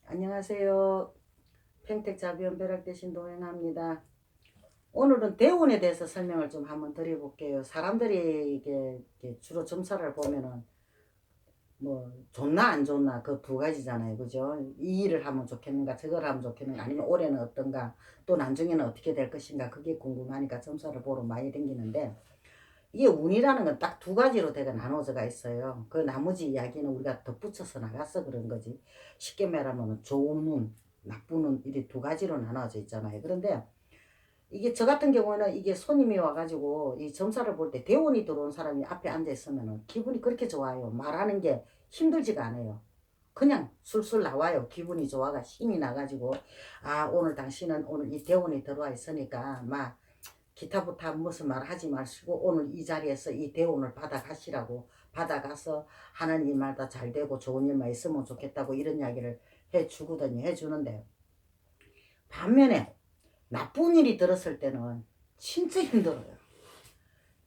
안녕하세요. 평택자비원 벼락대신 동행합니다. 오늘은 대운에 대해서 설명을 좀 한번 드려볼게요. 사람들이 이게 주로 점사를 보면은 뭐 좋나 안 좋나 그 두 가지잖아요. 그죠? 이 일을 하면 좋겠는가 저걸 하면 좋겠는가 아니면 올해는 어떤가 또 나중에는 어떻게 될 것인가 그게 궁금하니까 점사를 보러 많이 다니는데 이게 운이라는 건 딱 두 가지로 되게 나눠져가 있어요. 그 나머지 이야기는 우리가 덧붙여서 나가서 그런 거지. 쉽게 말하면 좋은 운, 나쁜 운 이렇게 두 가지로 나눠져 있잖아요. 그런데 이게 저 같은 경우는 이게 손님이 와가지고 이 점사를 볼 때 대운이 들어온 사람이 앞에 앉아 있으면 기분이 그렇게 좋아요. 말하는 게 힘들지가 않아요. 그냥 술술 나와요. 기분이 좋아가 힘이 나가지고 아 오늘 당신은 오늘 이 대운이 들어와 있으니까 막 기타부터 무슨 말 하지 마시고 오늘 이 자리에서 이 대운을 받아가시라고 받아가서 하는 일마다 잘 되고 좋은 일만 있으면 좋겠다고 이런 이야기를 해주거든요. 해주는데 반면에 나쁜 일이 들었을 때는 진짜 힘들어요.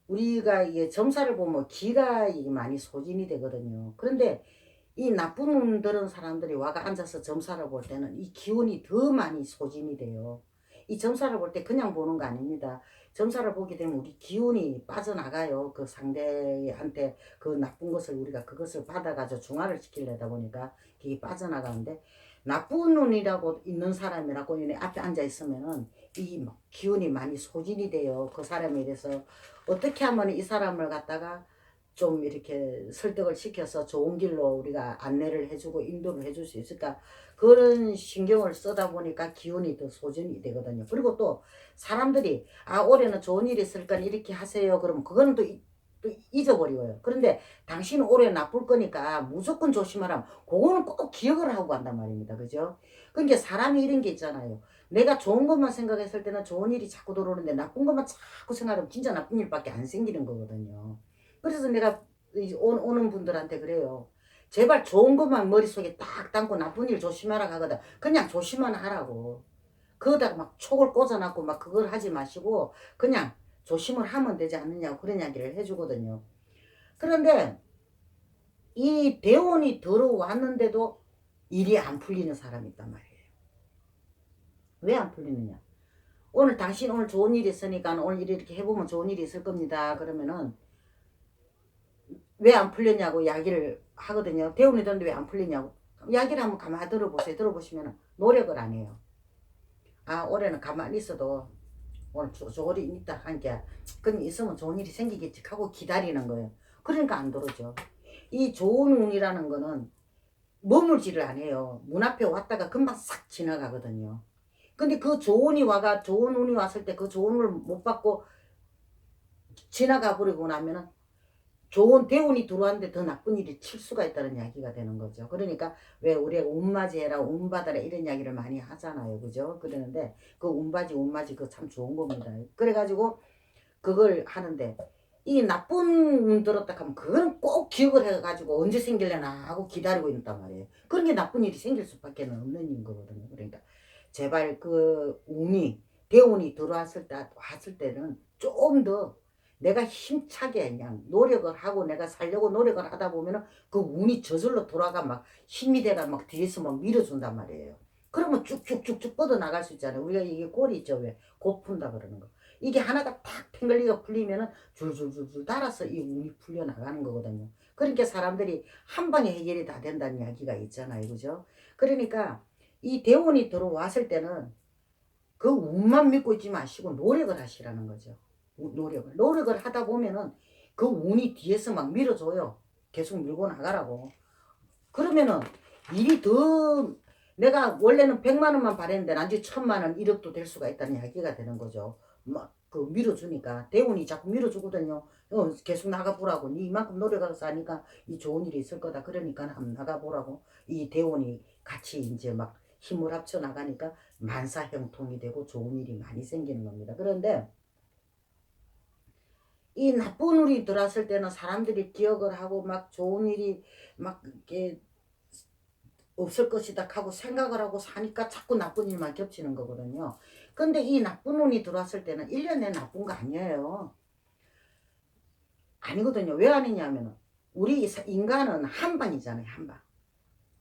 우리가 이게 점사를 보면 기가 많이 소진이 되거든요. 그런데 이 나쁜 운 들은 사람들이 와가 앉아서 점사를 볼 때는 이 기운이 더 많이 소진이 돼요. 이 점사를 볼 때 그냥 보는 거 아닙니다. 점사를 보게 되면 우리 기운이 빠져나가요. 그 상대한테 그 나쁜 것을 우리가 그것을 받아가지고 중화를 시키려다 보니까 그게 빠져나가는데 나쁜 운이라고 있는 사람이라고 앞에 앉아 있으면은 이 기운이 많이 소진이 돼요. 그 사람에 대해서 어떻게 하면 이 사람을 갖다가 좀 이렇게 설득을 시켜서 좋은 길로 우리가 안내를 해주고 인도를 해줄 수 있을까 그런 신경을 쓰다 보니까 기운이 더 소진이 되거든요. 그리고 또 사람들이 아 올해는 좋은 일이 있을 거니 이렇게 하세요. 그러면 그거는 또 잊어버려요. 그런데 당신은 올해 나쁠 거니까 무조건 조심하라. 그거는 꼭 기억을 하고 간단 말입니다. 그죠? 그러니까 사람이 이런 게 있잖아요. 내가 좋은 것만 생각했을 때는 좋은 일이 자꾸 들어오는데 나쁜 것만 자꾸 생각하면 진짜 나쁜 일밖에 안 생기는 거거든요. 그래서 내가 오는 분들한테 그래요. 제발 좋은 것만 머릿속에 딱 담고 나쁜 일 조심하라 하거든. 그냥 조심만 하라고. 그거다가 막 촉을 꽂아놨고 막 그걸 하지 마시고 그냥 조심을 하면 되지 않느냐고 그런 이야기를 해주거든요. 그런데 이 대원이 들어왔는데도 일이 안 풀리는 사람이 있단 말이에요. 왜 안 풀리느냐? 오늘 당신 오늘 좋은 일이 있으니까 오늘 이렇게 해보면 좋은 일이 있을 겁니다. 그러면은 왜 안 풀렸냐고 이야기를 하거든요. 대운이 되는데 왜 안 풀리냐고. 이야기를 한번 가만히 들어보세요. 들어보시면 노력을 안 해요. 아 올해는 가만히 있어도 오늘 좋은 일이 있다 하니까 그럼 있으면 좋은 일이 생기겠지 하고 기다리는 거예요. 그러니까 안 들어오죠. 이 좋은 운이라는 거는 머물지를 안 해요. 문 앞에 왔다가 금방 싹 지나가거든요. 근데 그 좋은 운이 왔을 때 그 좋은 운을 못 받고 지나가 버리고 나면은 좋은 대운이 들어왔는데 더 나쁜 일이 칠 수가 있다는 이야기가 되는 거죠. 그러니까 왜 우리가 운맞이해라 운받아라 이런 이야기를 많이 하잖아요. 그죠? 그러는데 그 운맞이 그거 참 좋은 겁니다. 그래가지고 그걸 하는데 이 나쁜 운 들었다 하면 그거는 꼭 기억을 해가지고 언제 생길려나 하고 기다리고 있단 말이에요. 그런 게 나쁜 일이 생길 수밖에 없는 인 거거든요. 그러니까 제발 그 운이 대운이 왔을 때는 좀 더 내가 힘차게 그냥 노력을 하고 내가 살려고 노력을 하다 보면은 그 운이 저절로 돌아가 막 힘이 돼가 막 뒤에서 막 밀어준단 말이에요. 그러면 쭉쭉쭉쭉 뻗어 나갈 수 있잖아요. 우리가 이게 골이 있죠. 왜? 곧 푼다 그러는 거. 이게 하나가 탁 팽글리가 풀리면은 줄줄줄줄 달아서 이 운이 풀려 나가는 거거든요. 그러니까 사람들이 한 방에 해결이 다 된다는 이야기가 있잖아요. 그죠? 그러니까 이 대운이 들어왔을 때는 그 운만 믿고 있지 마시고 노력을 하시라는 거죠. 노력을 하다 보면은 그 운이 뒤에서 막 밀어줘요. 계속 밀고 나가라고. 그러면은 일이 더 내가 원래는 100만 원만 바랬는데 나중에 1000만 원 1억도 될 수가 있다는 이야기가 되는 거죠. 막 그 밀어주니까 대운이 자꾸 밀어주거든요. 계속 나가보라고. 니 이만큼 노력해서 하니까 이 좋은 일이 있을 거다. 그러니까 한번 나가보라고. 이 대운이 같이 이제 막 힘을 합쳐 나가니까 만사형통이 되고 좋은 일이 많이 생기는 겁니다. 그런데 이 나쁜 운이 들어왔을 때는 사람들이 기억을 하고 막 좋은 일이 막 이렇게 없을 것이다 하고 생각을 하고 사니까 자꾸 나쁜 일만 겹치는 거거든요. 근데 이 나쁜 운이 들어왔을 때는 1년 내내 나쁜 거 아니에요. 아니거든요. 왜 아니냐면은 우리 인간은 한 방이잖아요. 한 방.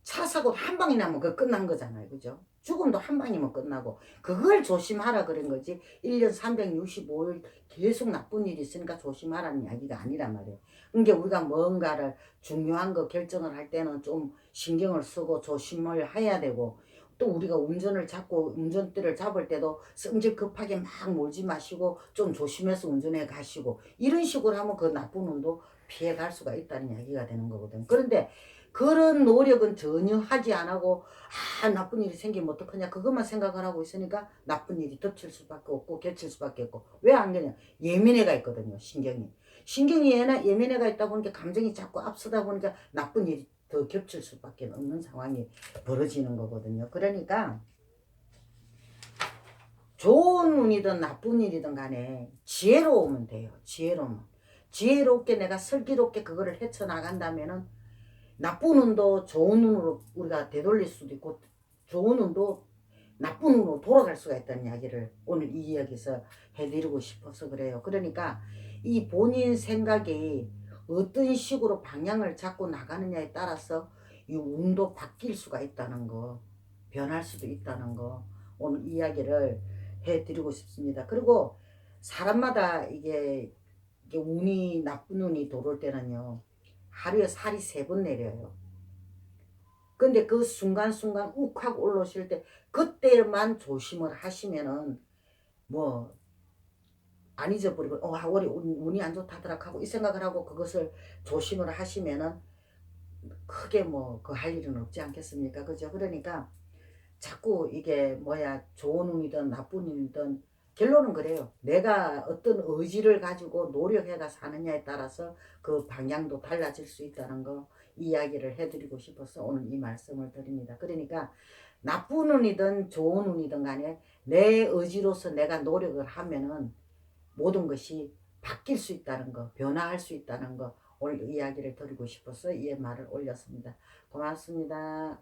차 사고 한 방이 나면 그 끝난 거잖아요. 그죠? 죽음도 한 방이면 끝나고 그걸 조심하라 그런 거지. 1년 365일 계속 나쁜 일이 있으니까 조심하라는 이야기가 아니란 말이에요. 그러니까 우리가 뭔가를 중요한 거 결정을 할 때는 좀 신경을 쓰고 조심을 해야 되고, 또 우리가 운전을 잡고 운전대를 잡을 때도 성질 급하게 막 몰지 마시고 좀 조심해서 운전해 가시고, 이런 식으로 하면 그 나쁜 운도 피해 갈 수가 있다는 이야기가 되는 거거든. 그런데 그런 노력은 전혀 하지 안 하고, 나쁜 일이 생기면 어떡하냐 그것만 생각을 하고 있으니까 나쁜 일이 덮칠 수밖에 없고 겹칠 수밖에 없고. 왜 안 그러냐, 예민해가 있거든요. 신경이 예민해가 있다 보니까 감정이 자꾸 앞서다 보니까 나쁜 일이 더 겹칠 수밖에 없는 상황이 벌어지는 거거든요. 그러니까 좋은 운이든 나쁜 일이든 간에 지혜로우면 돼요. 지혜롭게 내가 슬기롭게 그거를 헤쳐나간다면은 나쁜 운도 좋은 운으로 우리가 되돌릴 수도 있고, 좋은 운도 나쁜 운으로 돌아갈 수가 있다는 이야기를 오늘 이 이야기에서 해드리고 싶어서 그래요. 그러니까 이 본인 생각이 어떤 식으로 방향을 잡고 나가느냐에 따라서 이 운도 바뀔 수가 있다는 거, 변할 수도 있다는 거, 오늘 이야기를 해드리고 싶습니다. 그리고 사람마다 이게 운이, 나쁜 운이 들어올 때는요, 하루에 살이 3번 내려요. 근데 그 순간순간 욱하고 올라오실 때 그때만 조심을 하시면은 뭐 안 잊어버리고 우리 운이 안 좋다더라 하고 이 생각을 하고 그것을 조심을 하시면은 크게 뭐 그 할 일은 없지 않겠습니까? 그죠? 그러니까 자꾸 이게 뭐야, 좋은 운이든 나쁜 운이든 결론은 그래요. 내가 어떤 의지를 가지고 노력해가 사느냐에 따라서 그 방향도 달라질 수 있다는 거 이야기를 해드리고 싶어서 오늘 이 말씀을 드립니다. 그러니까 나쁜 운이든 좋은 운이든 간에 내 의지로서 내가 노력을 하면은 모든 것이 바뀔 수 있다는 거, 변화할 수 있다는 거 오늘 이야기를 드리고 싶어서 이 말을 올렸습니다. 고맙습니다.